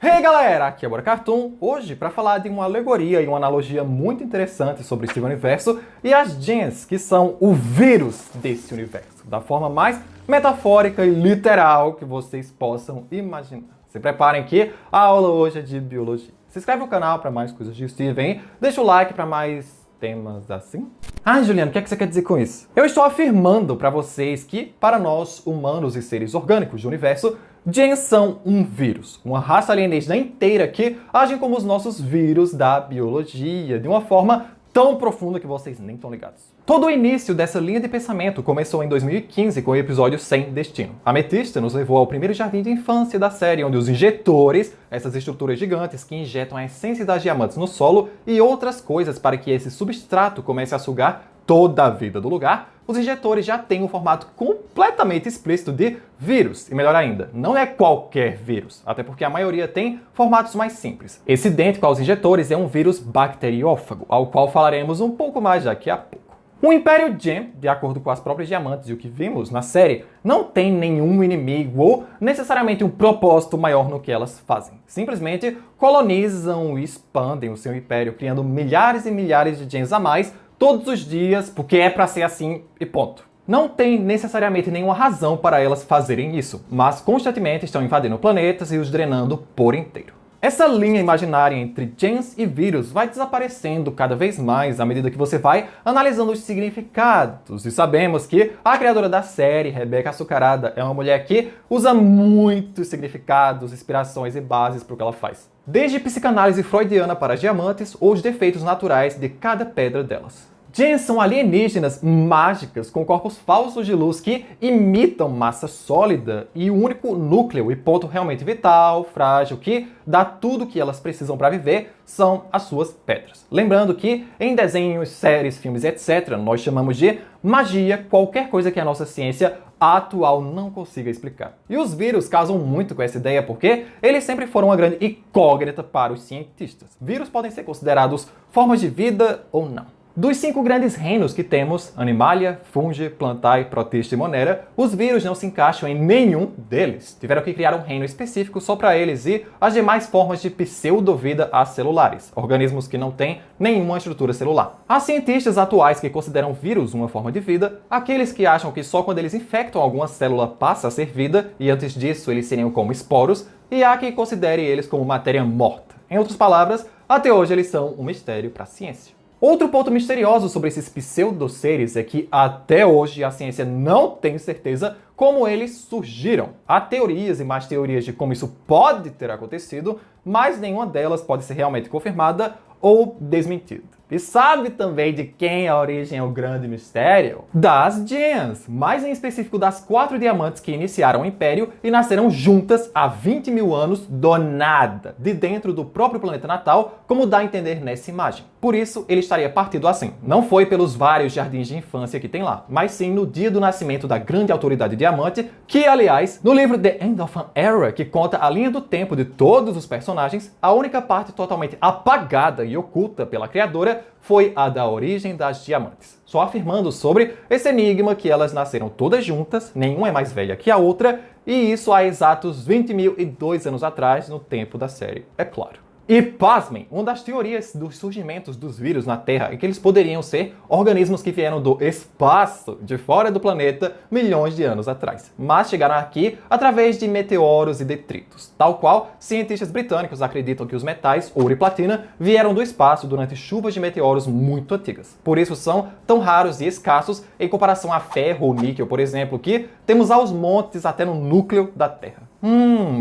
Hey galera, aqui é o Bora Cartoon, hoje para falar de uma alegoria e uma analogia muito interessante sobre este universo e as gens, que são o vírus desse universo, da forma mais metafórica e literal que vocês possam imaginar. Se preparem que a aula hoje é de biologia. Se inscreve no canal para mais coisas de Steven, deixa o like para mais temas assim. Ah, Juliano, o que é que você quer dizer com isso? Eu estou afirmando para vocês que, para nós, humanos e seres orgânicos do universo, gens são um vírus, uma raça alienígena inteira que agem como os nossos vírus da biologia, de uma forma tão profunda que vocês nem estão ligados. Todo o início dessa linha de pensamento começou em 2015 com o episódio Sem Destino. A Ametista nos levou ao primeiro jardim de infância da série, onde os injetores, essas estruturas gigantes que injetam a essência das diamantes no solo e outras coisas para que esse substrato comece a sugar toda a vida do lugar, os injetores já têm um formato completamente explícito de vírus. E melhor ainda, não é qualquer vírus, até porque a maioria tem formatos mais simples. Esse idêntico aos injetores é um vírus bacteriófago, ao qual falaremos um pouco mais daqui a pouco. O Império Gen, de acordo com as próprias diamantes e o que vimos na série, não tem nenhum inimigo ou necessariamente um propósito maior no que elas fazem. Simplesmente colonizam e expandem o seu império, criando milhares e milhares de gens a mais todos os dias, porque é pra ser assim e ponto. Não tem necessariamente nenhuma razão para elas fazerem isso, mas constantemente estão invadindo planetas e os drenando por inteiro. Essa linha imaginária entre gens e vírus vai desaparecendo cada vez mais à medida que você vai analisando os significados. E sabemos que a criadora da série, Rebeca Açucarada, é uma mulher que usa muitos significados, inspirações e bases para o que ela faz. Desde psicanálise freudiana para as diamantes ou os defeitos naturais de cada pedra delas. Gens são alienígenas mágicas com corpos falsos de luz que imitam massa sólida e o único núcleo e ponto realmente vital, frágil, que dá tudo o que elas precisam para viver são as suas pedras. Lembrando que em desenhos, séries, filmes, etc., nós chamamos de magia qualquer coisa que a nossa ciência atual não consiga explicar. E os vírus casam muito com essa ideia porque eles sempre foram uma grande incógnita para os cientistas. Vírus podem ser considerados formas de vida ou não. Dos 5 grandes reinos que temos, Animalia, Fungi, Plantae, Protista e Monera, os vírus não se encaixam em nenhum deles. Tiveram que criar um reino específico só para eles e as demais formas de pseudovida acelulares, organismos que não têm nenhuma estrutura celular. Há cientistas atuais que consideram vírus uma forma de vida, aqueles que acham que só quando eles infectam alguma célula passa a ser vida e antes disso eles seriam como esporos, e há quem considere eles como matéria morta. Em outras palavras, até hoje eles são um mistério para a ciência. Outro ponto misterioso sobre esses pseudoseres é que até hoje a ciência não tem certeza como eles surgiram. Há teorias e mais teorias de como isso pode ter acontecido, mas nenhuma delas pode ser realmente confirmada ou desmentida. E sabe também de quem a origem é o grande mistério? Das gens, mais em específico das 4 diamantes que iniciaram o Império e nasceram juntas há 20 mil anos do nada, de dentro do próprio planeta natal, como dá a entender nessa imagem. Por isso, ele estaria partido assim. Não foi pelos vários jardins de infância que tem lá, mas sim no dia do nascimento da grande autoridade diamante, que, aliás, no livro The End of an Era, que conta a linha do tempo de todos os personagens, a única parte totalmente apagada e oculta pela criadora foi a da origem das diamantes, só afirmando sobre esse enigma que elas nasceram todas juntas, nenhuma é mais velha que a outra, e isso há exatos 20.002 anos atrás, no tempo da série, é claro. E pasmem, uma das teorias dos surgimentos dos vírus na Terra é que eles poderiam ser organismos que vieram do espaço, de fora do planeta, milhões de anos atrás. Mas chegaram aqui através de meteoros e detritos. Tal qual, cientistas britânicos acreditam que os metais, ouro e platina, vieram do espaço durante chuvas de meteoros muito antigas. Por isso são tão raros e escassos em comparação a ferro ou níquel, por exemplo, que temos aos montes até no núcleo da Terra.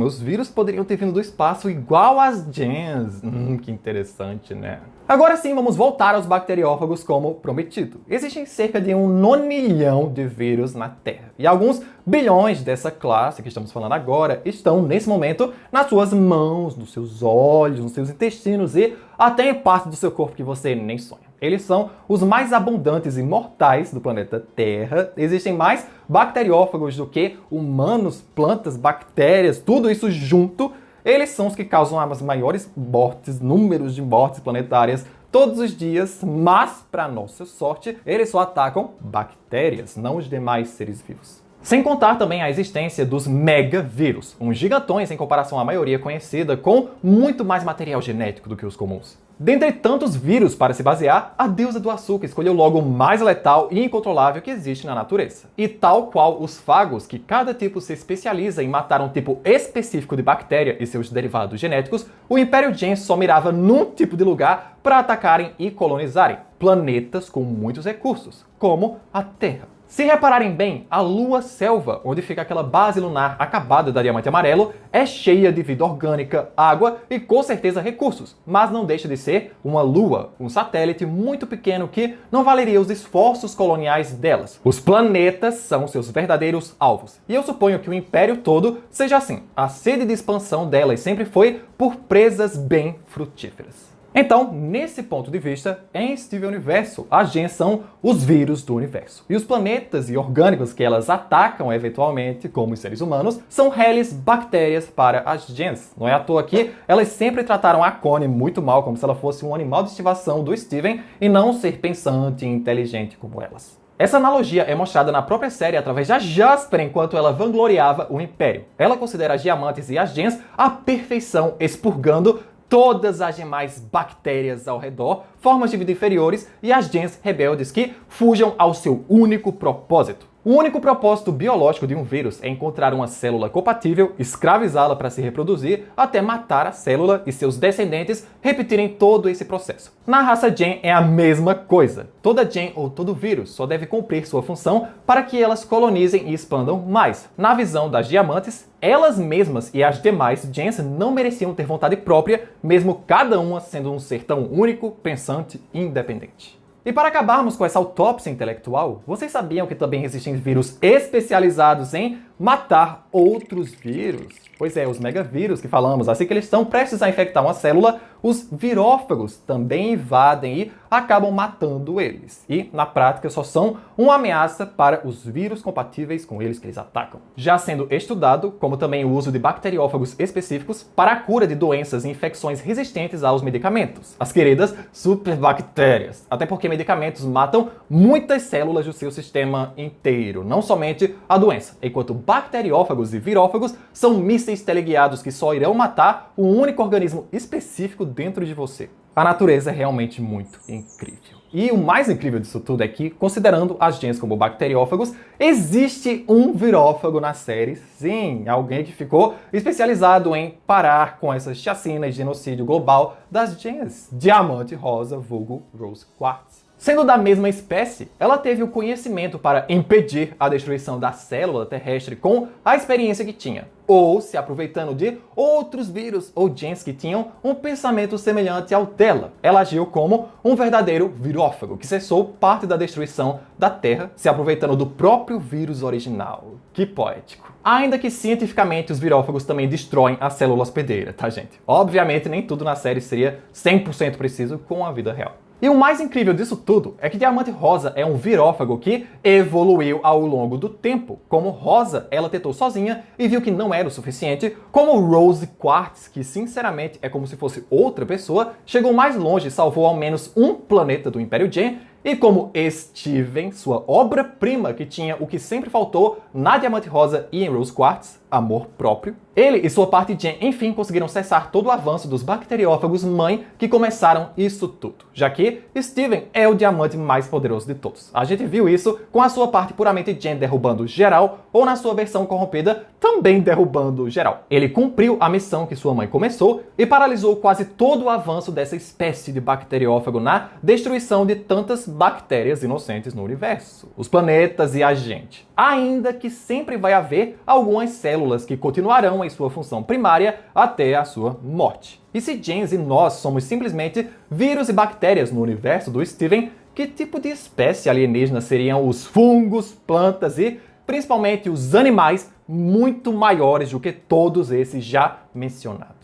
Os vírus poderiam ter vindo do espaço igual às gens. Que interessante, né? Agora sim, vamos voltar aos bacteriófagos como prometido. Existem cerca de 1 nonilhão de vírus na Terra. E alguns bilhões dessa classe que estamos falando agora estão, nesse momento, nas suas mãos, nos seus olhos, nos seus intestinos e até em parte do seu corpo que você nem sonha. Eles são os mais abundantes e mortais do planeta Terra. Existem mais bacteriófagos do que humanos, plantas, bactérias, tudo isso junto. Eles são os que causam as maiores mortes, números de mortes planetárias todos os dias, mas, para nossa sorte, eles só atacam bactérias, não os demais seres vivos. Sem contar também a existência dos megavírus, uns gigantões em comparação à maioria conhecida, com muito mais material genético do que os comuns. Dentre tantos vírus para se basear, a deusa do açúcar escolheu logo o mais letal e incontrolável que existe na natureza. E tal qual os fagos, que cada tipo se especializa em matar um tipo específico de bactéria e seus derivados genéticos, o Império Gens só mirava num tipo de lugar para atacarem e colonizarem planetas com muitos recursos, como a Terra. Se repararem bem, a Lua Selva, onde fica aquela base lunar acabada da Diamante Amarelo, é cheia de vida orgânica, água e com certeza recursos, mas não deixa de ser uma lua, um satélite muito pequeno que não valeria os esforços coloniais delas. Os planetas são seus verdadeiros alvos, e eu suponho que o Império todo seja assim. A sede de expansão delas sempre foi por presas bem frutíferas. Então, nesse ponto de vista, em Steven Universo, as gens são os vírus do universo. E os planetas e orgânicos que elas atacam eventualmente, como os seres humanos, são reles bactérias para as gens. Não é à toa que elas sempre trataram a Connie muito mal, como se ela fosse um animal de estimação do Steven e não um ser pensante e inteligente como elas. Essa analogia é mostrada na própria série através da Jasper enquanto ela vangloriava o Império. Ela considera as diamantes e as gens a perfeição, expurgando todas as demais bactérias ao redor, formas de vida inferiores e as gens rebeldes que fujam ao seu único propósito. O único propósito biológico de um vírus é encontrar uma célula compatível, escravizá-la para se reproduzir, até matar a célula e seus descendentes repetirem todo esse processo. Na raça gen é a mesma coisa. Toda gen ou todo vírus só deve cumprir sua função para que elas colonizem e expandam mais. Na visão das diamantes, elas mesmas e as demais gens não mereciam ter vontade própria, mesmo cada uma sendo um ser tão único, pensante e independente. E para acabarmos com essa autópsia intelectual, vocês sabiam que também existem vírus especializados em matar outros vírus? Pois é, os megavírus que falamos, assim que eles estão prestes a infectar uma célula, os virófagos também invadem e acabam matando eles. E, na prática, só são uma ameaça para os vírus compatíveis com eles que eles atacam. Já sendo estudado, como também o uso de bacteriófagos específicos para a cura de doenças e infecções resistentes aos medicamentos, as queridas superbactérias. Até porque medicamentos matam muitas células do seu sistema inteiro, não somente a doença, enquanto bacteriófagos e virófagos são mísseis teleguiados que só irão matar um único organismo específico dentro de você. A natureza é realmente muito incrível. E o mais incrível disso tudo é que, considerando as gens como bacteriófagos, existe um virófago na série. Sim, alguém que ficou especializado em parar com essas chacinas de genocídio global das gens. Diamante Rosa, vulgo Rose Quartz. Sendo da mesma espécie, ela teve o conhecimento para impedir a destruição da célula terrestre com a experiência que tinha, ou se aproveitando de outros vírus ou gens que tinham um pensamento semelhante ao dela. Ela agiu como um verdadeiro virófago, que cessou parte da destruição da Terra, se aproveitando do próprio vírus original. Que poético. Ainda que cientificamente os virófagos também destroem a célula hospedeira, tá, gente? Obviamente nem tudo na série seria 100% preciso com a vida real. E o mais incrível disso tudo é que Diamante Rosa é um virófago que evoluiu ao longo do tempo. Como Rosa, ela tentou sozinha e viu que não era o suficiente, como Rose Quartz, que sinceramente é como se fosse outra pessoa, chegou mais longe e salvou ao menos um planeta do Império Gen, e como Steven, sua obra-prima que tinha o que sempre faltou na Diamante Rosa e em Rose Quartz, amor próprio, ele e sua parte Gen, enfim, conseguiram cessar todo o avanço dos bacteriófagos mãe que começaram isso tudo, já que Steven é o diamante mais poderoso de todos. A gente viu isso com a sua parte puramente Gen derrubando geral, ou na sua versão corrompida, também derrubando geral. Ele cumpriu a missão que sua mãe começou e paralisou quase todo o avanço dessa espécie de bacteriófago na destruição de tantas bactérias inocentes no universo, os planetas e a gente. Ainda que sempre vai haver algumas células que continuarão em sua função primária até a sua morte. E se gens e nós somos simplesmente vírus e bactérias no universo do Steven, que tipo de espécie alienígena seriam os fungos, plantas e principalmente os animais muito maiores do que todos esses já mencionados?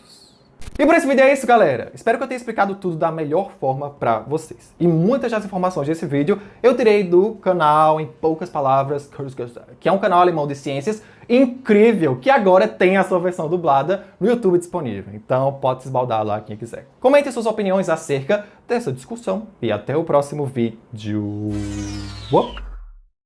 E por esse vídeo é isso, galera. Espero que eu tenha explicado tudo da melhor forma pra vocês. E muitas das informações desse vídeo eu tirei do canal Em Poucas Palavras, que é um canal alemão de ciências incrível, que agora tem a sua versão dublada no YouTube disponível. Então pode se esbaldar lá quem quiser. Comente suas opiniões acerca dessa discussão e até o próximo vídeo. Uou!